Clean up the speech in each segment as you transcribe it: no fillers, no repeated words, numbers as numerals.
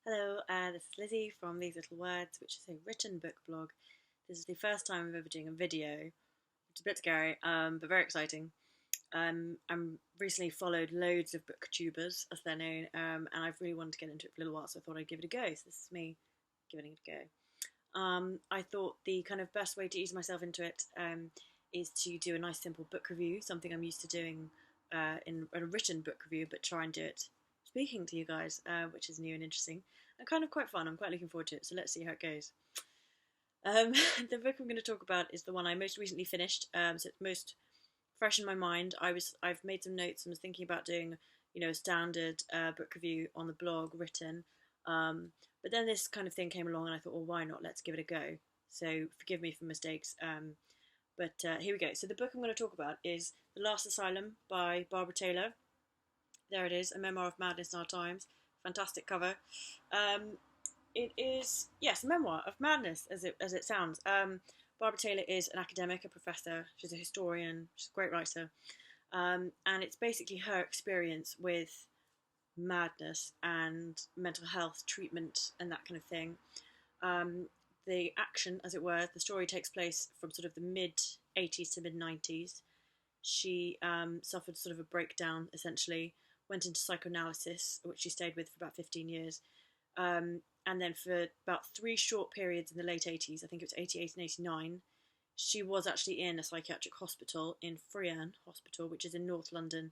Hello, this is Lizzie from These Little Words, which is a written book blog. This is the first time I'm ever doing a video. It's a bit scary, but very exciting. I'm recently followed loads of booktubers, as they're known, and I've really wanted to get into it for a little while, so I thought I'd give it a go. So this is me giving it a go. I thought the kind of best way to ease myself into it is to do a nice simple book review, something I'm used to doing in a written book review, but try and do it speaking to you guys, which is new and interesting and kind of quite fun. I'm quite looking forward to it, so let's see how it goes. The book I'm going to talk about is the one I most recently finished, so it's most fresh in my mind. I've made some notes and was thinking about doing, a standard book review on the blog written, but then this kind of thing came along and I thought, well, why not? Let's give it a go. So forgive me for mistakes, but here we go. So the book I'm going to talk about is The Last Asylum by Barbara Taylor. There it is, A Memoir of Madness in Our Times. Fantastic cover. It is, yes, a memoir of madness, as it sounds. Barbara Taylor is an academic, a professor. She's a historian. She's a great writer. And it's basically her experience with madness and mental health treatment and that kind of thing. The action, as it were, the story takes place from sort of the mid-80s to mid-90s. She suffered sort of a breakdown, essentially, went into psychoanalysis, which she stayed with for about 15 years. And then for about 3 short periods in the late 80s, I think it was 88 and 89, she was actually in a psychiatric hospital in Friern Hospital, which is in North London.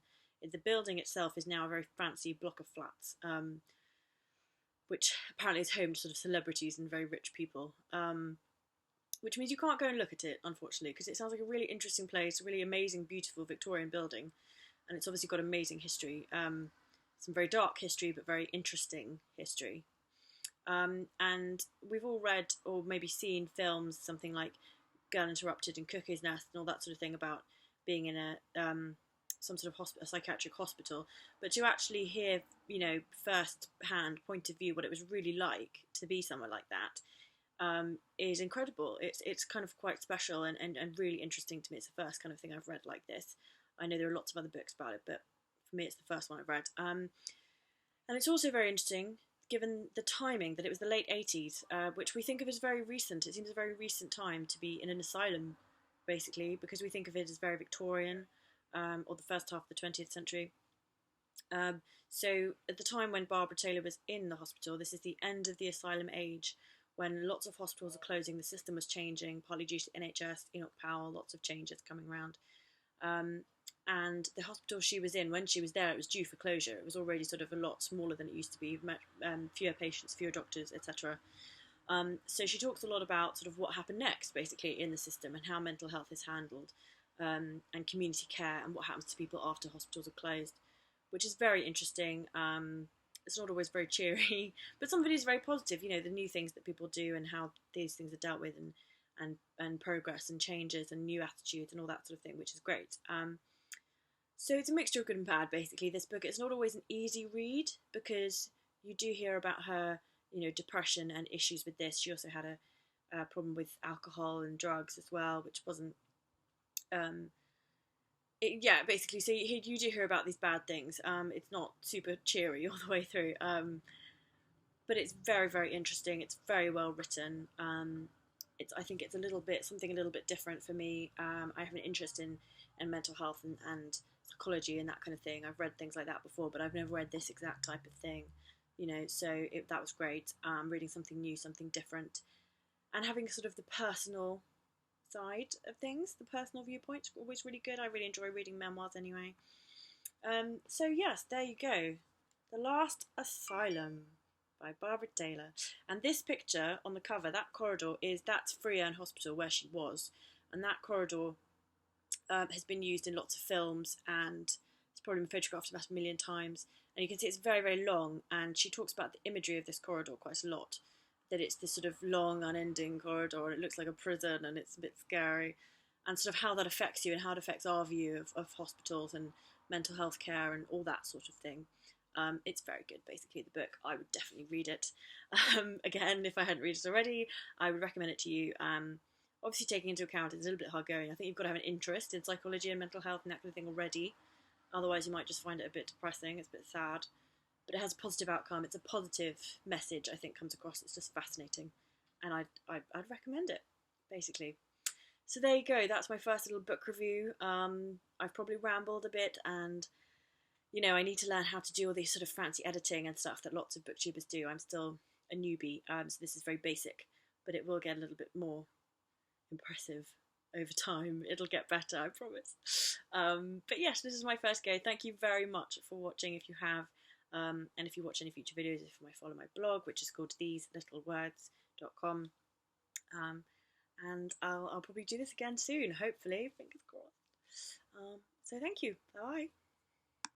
The building itself is now a very fancy block of flats, which apparently is home to sort of celebrities and very rich people. Which means you can't go and look at it, unfortunately, because it sounds like a really interesting place, a really amazing, beautiful Victorian building. And it's obviously got amazing history, some very dark history, but very interesting history. And we've all read or maybe seen films, something like Girl Interrupted and Cuckoo's Nest and all that sort of thing about being in a some sort of a psychiatric hospital. But to actually hear, first-hand point of view what it was really like to be somewhere like that is incredible. It's kind of quite special and really interesting to me. It's the first kind of thing I've read like this. I know there are lots of other books about it, but for me it's the first one I've read. And it's also very interesting, given the timing, that it was the late 80s, which we think of as very recent. It seems a very recent time to be in an asylum, basically, because we think of it as very Victorian, or the first half of the 20th century. So at the time when Barbara Taylor was in the hospital, this is the end of the asylum age, when lots of hospitals are closing, the system was changing, partly due to NHS, Enoch Powell, lots of changes coming around. And the hospital she was in, when she was there, it was due for closure. It was already sort of a lot smaller than it used to be, fewer patients, fewer doctors, etc. So she talks a lot about sort of what happened next, basically, in the system and how mental health is handled, and community care and what happens to people after hospitals are closed, which is very interesting. It's not always very cheery, but some of it is very positive, the new things that people do and how these things are dealt with and progress and changes and new attitudes and all that sort of thing, which is great. So it's a mixture of good and bad, basically, this book. It's not always an easy read because you do hear about her, depression and issues with this. She also had a problem with alcohol and drugs as well, which wasn't, basically, so you do hear about these bad things. It's not super cheery all the way through, but it's very, very interesting. It's very well written. I think it's something a little bit different for me. I have an interest in mental health and psychology and that kind of thing. I've read things like that before, but I've never read this exact type of thing, so that was great. Reading something new, something different, and having sort of the personal side of things, the personal viewpoint, always really good. I really enjoy reading memoirs anyway. So yes, there you go. The Last Asylum by Barbara Taylor. And this picture on the cover, that corridor, that's Friern Hospital where she was, and that corridor has been used in lots of films, and it's probably been photographed about 1 million times. And you can see it's very, very long, and she talks about the imagery of this corridor quite a lot, that it's this sort of long, unending corridor, and it looks like a prison, and it's a bit scary, and sort of how that affects you and how it affects our view of hospitals and mental health care and all that sort of thing. It's very good, basically, the book. I would definitely read it. Again, if I hadn't read it already, I would recommend it to you. Obviously, taking into account it's a little bit hard going. I think you've got to have an interest in psychology and mental health and that kind of thing already. Otherwise, you might just find it a bit depressing. It's a bit sad. but it has a positive outcome. It's a positive message, I think, comes across. It's just fascinating, and I'd recommend it, basically. So there you go. That's my first little book review. I've probably rambled a bit, and I need to learn how to do all these sort of fancy editing and stuff that lots of booktubers do. I'm still a newbie, so this is very basic, but it will get a little bit more impressive over time. It'll get better, I promise. But yes, this is my first go. Thank you very much for watching if you have. And if you watch any future videos, if you might follow my blog, which is called theselittle.words.com. And I'll probably do this again soon, hopefully, fingers crossed. So thank you. Bye.